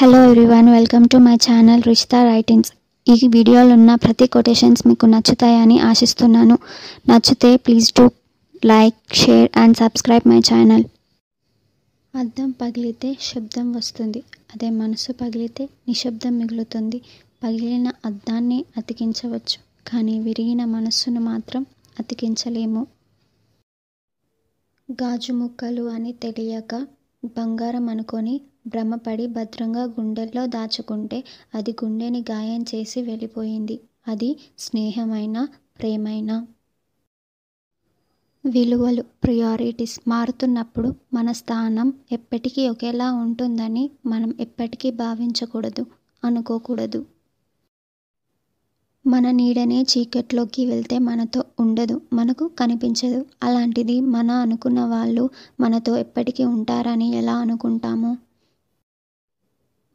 Hello everyone, welcome to my channel Ruchitha writings. ఈ వీడియోలో ఉన్న ప్రతి కొటేషన్స్ మీకు నచ్చుతాయని ఆశిస్తున్నాను. నచ్చితే please do like, share and subscribe my channel. అద్దం పగిలితే శబ్దం వస్తుంది, అదే మనసు పగిలితే నిశ్శబ్దం మిగులుతుంది. పగిలిన అద్దాన్ని అతికించవచ్చు, కానీ విరిగిన మనస్సును మాత్రం అతికించలేము. గాజు ముక్కలు అని తెలియక బంగారం అనుకొని భ్రమపడి భద్రంగా గుండెల్లో దాచుకుంటే అది గుండెని గాయం చేసి వెళ్ళిపోయింది. అది స్నేహమైనా ప్రేమైనా. విలువలు, ప్రియారిటీస్ మారుతున్నప్పుడు మన స్థానం ఎప్పటికీ ఒకేలా ఉంటుందని మనం ఎప్పటికీ భావించకూడదు, అనుకోకూడదు. మన నీడనే చీకట్లోకి వెళ్తే మనతో ఉండదు, మనకు కనిపించదు. అలాంటిది మన అనుకున్న వాళ్ళు మనతో ఎప్పటికీ ఉంటారని ఎలా అనుకుంటాము?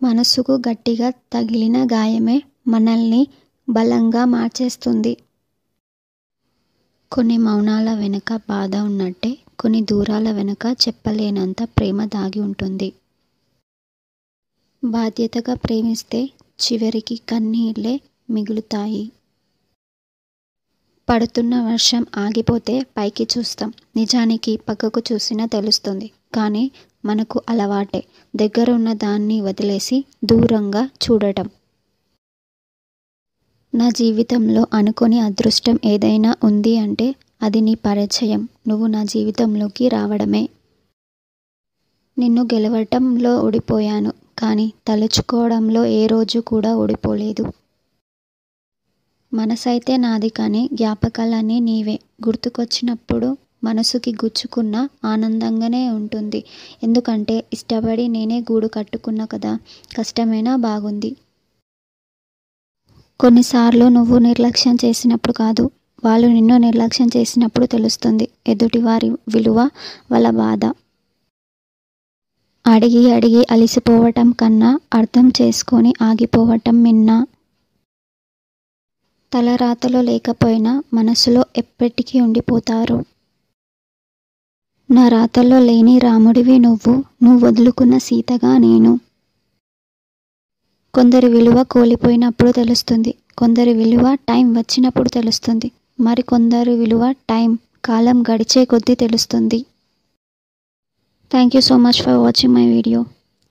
మనసుకు గట్టిగా తగిలిన గాయమే మనల్ని బలంగా మార్చేస్తుంది. కొన్ని మౌనాల వెనుక బాధ ఉన్నట్టే కొన్ని దూరాల వెనుక చెప్పలేనంత ప్రేమ దాగి ఉంటుంది. బాధ్యతగా ప్రేమిస్తే చివరికి కన్నీళ్ళే మిగులుతాయి. పడుతున్న వర్షం ఆగిపోతే పైకి చూస్తాం, నిజానికి పక్కకు చూసినా తెలుస్తుంది. కానీ మనకు అలవాటే దగ్గర ఉన్న దాన్ని వదిలేసి దూరంగా చూడటం. నా జీవితంలో అనుకోని అదృష్టం ఏదైనా ఉంది అంటే అది నీ పరిచయం, నువ్వు నా జీవితంలోకి రావడమే. నిన్ను గెలవటంలో ఓడిపోయాను, కానీ తలుచుకోవడంలో ఏ రోజు కూడా ఓడిపోలేదు. మనసైతే నాది, కానీ జ్ఞాపకాలన్నీ నీవే. గుర్తుకొచ్చినప్పుడు మనసుకి గుచ్చుకున్న ఆనందంగానే ఉంటుంది. ఎందుకంటే ఇష్టపడి నేనే గూడు కట్టుకున్నా కదా. కష్టమైనా బాగుంది. కొన్నిసార్లు నువ్వు నిర్లక్ష్యం చేసినప్పుడు కాదు, వాళ్ళు నిన్ను నిర్లక్ష్యం చేసినప్పుడు తెలుస్తుంది ఎదుటివారి విలువ, వాళ్ళ బాధ. అడిగి అడిగి అలిసిపోవటం కన్నా అర్థం చేసుకొని ఆగిపోవటం మిన్నా. తలరాతలో లేకపోయినా మనసులో ఎప్పటికీ ఉండిపోతారు. నా రాతల్లో లేని రాముడివి నువ్వు వదులుకున్న సీతగా నేను. కొందరి విలువ కోల్పోయినప్పుడు తెలుస్తుంది, కొందరి విలువ టైం వచ్చినప్పుడు తెలుస్తుంది, మరి కొందరి విలువ కాలం గడిచే కొద్దీ తెలుస్తుంది. Thank you so much for watching my video.